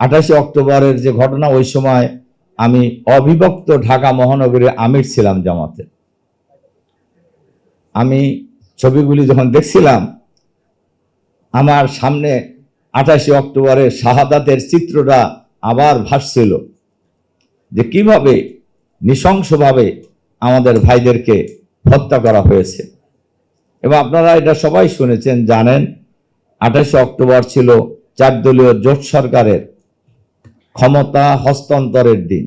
28 অক্টোবরের যে ঘটনা, ওই সময় আমি অবিভক্ত ঢাকা মহানগরীর আমির ছিলাম জামাতে। আমি ছবিগুলি যখন দেখছিলাম, আমার সামনে 28 অক্টোবরের শাহাদাতের চিত্রটা আবার ভাসছিল, যে কিভাবে নৃশংসভাবে আমাদের ভাইদেরকে হত্যা করা হয়েছে। এবং আপনারা এটা সবাই শুনেছেন, জানেন 28 অক্টোবর ছিল 4 দলীয় জোট সরকারের ক্ষমতা হস্তান্তরের দিন।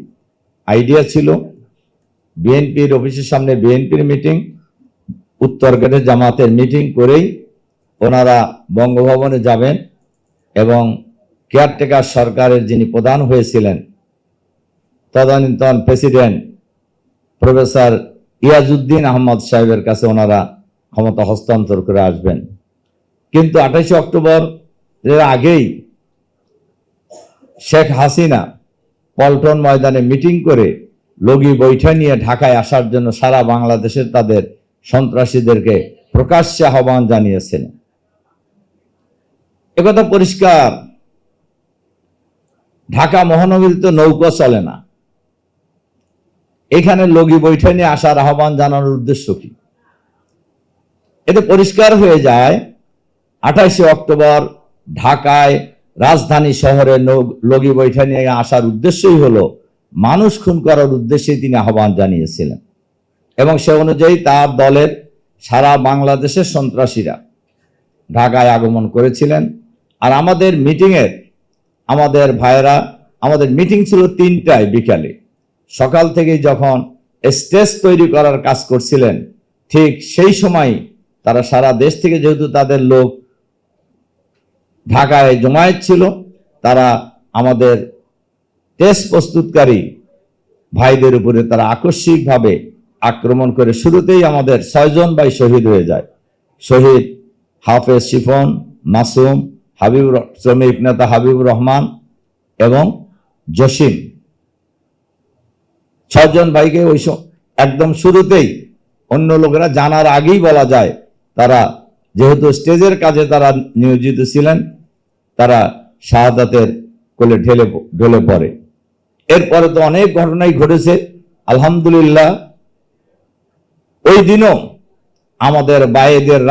আইডিয়া ছিল বিএনপির অফিসের সামনে বিএনপির মিটিং, উত্তরগেটে জামাতের মিটিং করেই ওনারা বঙ্গভবনে যাবেন এবং কেয়ারটেকার সরকারের যিনি প্রধান হয়েছিলেন তদানীন্তন প্রেসিডেন্ট প্রফেসর ইয়াজউদ্দিন আহমদ সাহেবের কাছে ওনারা ক্ষমতা হস্তান্তর করে আসবেন। কিন্তু 28 অক্টোবর এর আগেই শেখ হাসিনা পল্টন ময়দানে মিটিং করে লগি বৈঠা নিয়ে ঢাকায় আসার জন্য সারা বাংলাদেশের তাদের সন্ত্রাসীদেরকে প্রকাশ্যে আহ্বান জানিয়েছেন। একথা পরিষ্কার, ঢাকা মহানগরীতে নৌকা চলে না, এখানে লগি বৈঠা নিয়ে আসার আহ্বান জানানোর উদ্দেশ্য কি? এতে পরিষ্কার হয়ে যায় 28 অক্টোবর ঢাকায় রাজধানী শহরে লগি বৈঠা নিয়ে আসার উদ্দেশ্যই হলো মানুষ খুন করার উদ্দেশ্যে তিনি আহ্বান জানিয়েছিলেন। এবং সে অনুযায়ী তার দলের সারা বাংলাদেশের সন্ত্রাসীরা ঢাকায় আগমন করেছিলেন। আর আমাদের মিটিংয়ের আমাদের ভাইয়েরা, আমাদের মিটিং ছিল 3টায় বিকালে, সকাল থেকে যখন স্টেজ তৈরি করার কাজ করছিলেন, ঠিক সেই সময় তারা সারা দেশ থেকে, যেহেতু তাদের লোক ঢাকায় জমায়েত ছিল, তারা আমাদের টেস্ট প্রস্তুতকারী ভাইদের উপরে তারা আকস্মিকভাবে আক্রমণ করে শুরুতেই আমাদের 6 জন ভাই শহীদ হয়ে যায়। শহীদ হাফেজ শিফন, মাসুম, শ্রমিক নেতা হাবিবুর রহমান এবং জসিম, 6 জন ভাইকে ওই একদম শুরুতেই, অন্য লোকেরা জানার আগেই বলা যায়, তারা যেহেতু স্টেজের কাজে তারা নিয়োজিত ছিলেন, তারা শাহাদাতের কোলে ঢলে পড়ে। এরপরে তো অনেক ঘটনাই ঘটেছে আলহামদুলিল্লাহ। ওই দিনও আমাদের ভাইদের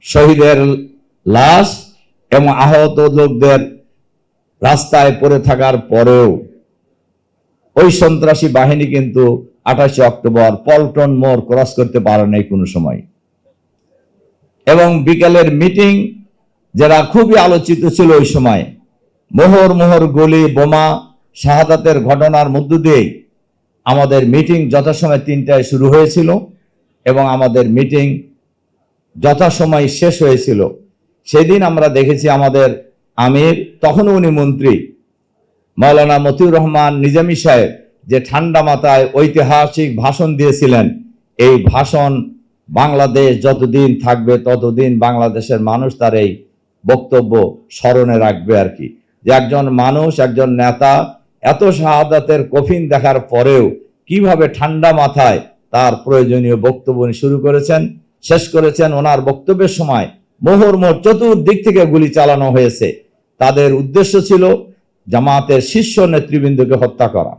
শহীদের লাশ এবং আহত লোকদের রাস্তায় পড়ে থাকার পরেও ওই সন্ত্রাসী বাহিনী কিন্তু 28 অক্টোবর পল্টন মোড় ক্রস করতে পারে নাই কোনো সময়। এবং বিকালের মিটিং যারা খুবই আলোচিত ছিল ওই সময়, মোহর মোহর গুলি বোমা শাহাদাতের ঘটনার মধ্য দিয়ে আমাদের মিটিং যথাসময় 3টায় শুরু হয়েছিল এবং আমাদের মিটিং যথাসময় শেষ হয়েছিল। সেদিন আমরা দেখেছি আমাদের আমির, তখনও উনি মন্ত্রী, মাওলানা মতিউর রহমান নিজামী সাহেব যে ঠান্ডা মাথায় ঐতিহাসিক ভাষণ দিয়েছিলেন, এই ভাষণ বাংলাদেশ যতদিন থাকবে ততদিন বাংলাদেশের মানুষ তার এই বক্তব্য স্মরণে রাখবে আর কি, যে একজন মানুষ, একজন নেতা এত শাহাদাতের কফিন দেখার পরেও কিভাবে ঠান্ডা মাথায় তার প্রয়োজনীয় বক্তব্য শুরু করেছেন, শেষ করেছেন। ওনার বক্তব্যের সময় মোহর চতুর্দিক থেকে গুলি চালানো হয়েছে। তাদের উদ্দেশ্য ছিল জামাতের শীর্ষ নেতৃবৃন্দকে হত্যা করা।